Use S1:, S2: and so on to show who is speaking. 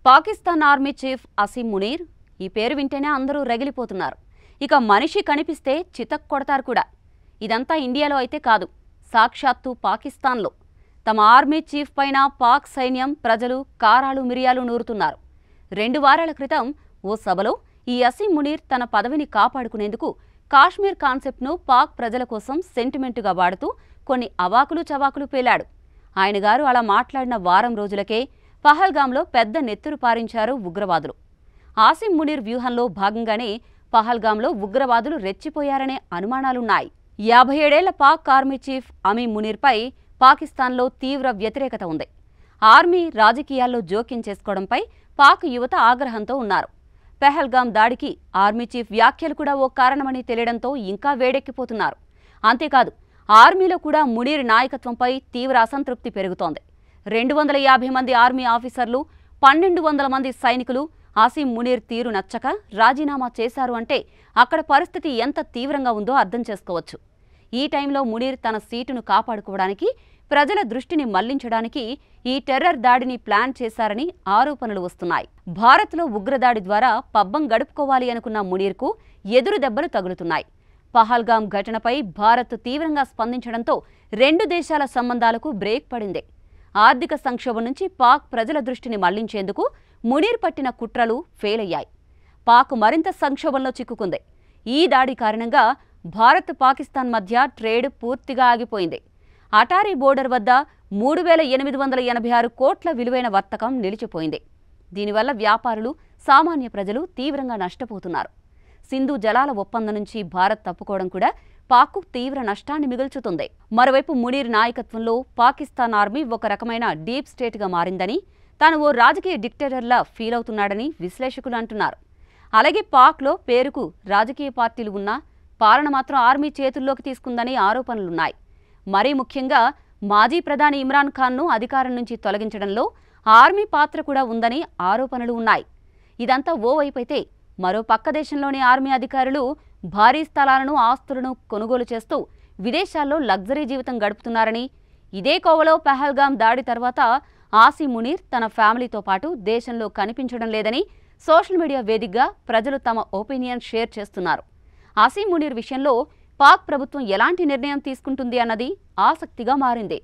S1: Pakistan army chief Asim Munir ఈ పేరు వింటేనే అందరూ రగిలిపోతున్నారు. ఇక మనిషి కనిపిస్తే చితక్ కొడతారు కూడా. ఇదంతా ఇండియాలో అయితే కాదు, సాక్షాత్తు పాకిస్తాన్లో. తమ ఆర్మీ చీఫ్ పైన పాక్ సైన్యం ప్రజలు కారాలు మిరియాలు నూరుతున్నారు. 2 వారాల క్రితం ఓ సభలో ఈ అసీం మునీర్ తన పదవిని కాపాడుకునేందుకు కాశ్మీర్ కాన్సెప్ట్ను పాక్ ప్రజల కోసం సెంటిమెంటుగా వాడుతూ కొన్ని అవాకులు చవాకులు పేలాడు. ఆయన గారు అలా మాట్లాడిన వారం రోజులకే పహల్గాంలో పెద్ద నెత్తురు పారించారు ఉగ్రవాదులు. అసీం మునీర్ వ్యూహంలో భాగంగానే పహల్గాంలో ఉగ్రవాదులు రెచ్చిపోయారనే అనుమానాలున్నాయి. 57 ఏళ్ల పాక్ ఆర్మీ చీఫ్ అమీం మునీర్పై పాకిస్తాన్లో తీవ్ర వ్యతిరేకత ఉంది. ఆర్మీ రాజకీయాల్లో జోక్యం చేసుకోవడంపై పాక్ యువత ఆగ్రహంతో ఉన్నారు. పహల్గాం దాడికి ఆర్మీ చీఫ్ వ్యాఖ్యలు కూడా ఓ కారణమని తెలియడంతో ఇంకా వేడెక్కిపోతున్నారు. అంతేకాదు, ఆర్మీలో కూడా మునీర్ నాయకత్వంపై తీవ్ర అసంతృప్తి పెరుగుతోంది. 250 మంది ఆర్మీ ఆఫీసర్లు, 1200 మంది సైనికులు అసీం మునీర్ తీరు నచ్చక రాజీనామా చేశారు అంటే అక్కడ పరిస్థితి ఎంత తీవ్రంగా ఉందో అర్థం చేసుకోవచ్చు. ఈ టైంలో మునీర్ తన సీటును కాపాడుకోవడానికి, ప్రజల దృష్టిని మళ్లించడానికి ఈ టెర్రర్ దాడిని ప్లాన్ చేశారని ఆరోపణలు వస్తున్నాయి. భారత్లో ఉగ్రదాడి ద్వారా పబ్బం గడుపుకోవాలి అనుకున్న మునీర్కు ఎదురు దెబ్బలు తగులుతున్నాయి. పహల్గాం ఘటనపై భారత్ తీవ్రంగా స్పందించడంతో 2 దేశాల సంబంధాలకు బ్రేక్ పడింది. ఆర్థిక సంక్షోభం నుంచి పాక్ ప్రజల దృష్టిని మళ్లించేందుకు మునీర్ పట్టిన కుట్రలు ఫెయిల్ అయ్యాయి. పాక్ మరింత సంక్షోభంలో చిక్కుకుంది. ఈ దాడి కారణంగా భారత్ పాకిస్తాన్ మధ్య ట్రేడ్ పూర్తిగా ఆగిపోయింది. అటారీ బోర్డర్ వద్ద 3886 కోట్ల విలువైన వర్తకం నిలిచిపోయింది. దీనివల్ల వ్యాపారులు, సామాన్య ప్రజలు తీవ్రంగా నష్టపోతున్నారు. సింధు జలాల ఒప్పందం నుంచి భారత్ తప్పుకోవడం కూడా పాక్కు తీవ్ర నష్టాన్ని మిగుల్చుతుంది. మరోవైపు మునీర్ నాయకత్వంలో పాకిస్తాన్ ఆర్మీ ఒక రకమైన డీప్ స్టేట్గా మారిందని, తాను ఓ రాజకీయ డిక్టేటర్లా ఫీల్ అవుతున్నాడని విశ్లేషకులు అంటున్నారు. అలాగే పాక్లో పేరుకు రాజకీయ పార్టీలు ఉన్నా పాలన మాత్రం ఆర్మీ చేతుల్లోకి తీసుకుందని ఆరోపణలున్నాయి. మరీ ముఖ్యంగా మాజీ ప్రధాని ఇమ్రాన్ ఖాన్ను అధికారం నుంచి తొలగించడంలో ఆర్మీ పాత్ర కూడా ఉందని ఆరోపణలు ఉన్నాయి. ఇదంతా ఓవైపైతే మరో పక్క దేశంలోని ఆర్మీ అధికారులు భారీ స్థలాలను, ఆస్తులను కొనుగోలు చేస్తూ విదేశాల్లో లగ్జరీ జీవితం గడుపుతున్నారని, ఇదే కోవలో పహల్గాం దాడి తర్వాత అసీం మునీర్ తన ఫ్యామిలీతో పాటు దేశంలో కనిపించడం లేదని సోషల్ మీడియా వేదికగా ప్రజలు తమ ఒపీనియన్ షేర్ చేస్తున్నారు. అసీం మునీర్ విషయంలో పాక్ ప్రభుత్వం ఎలాంటి నిర్ణయం తీసుకుంటుంది అన్నది ఆసక్తిగా మారింది.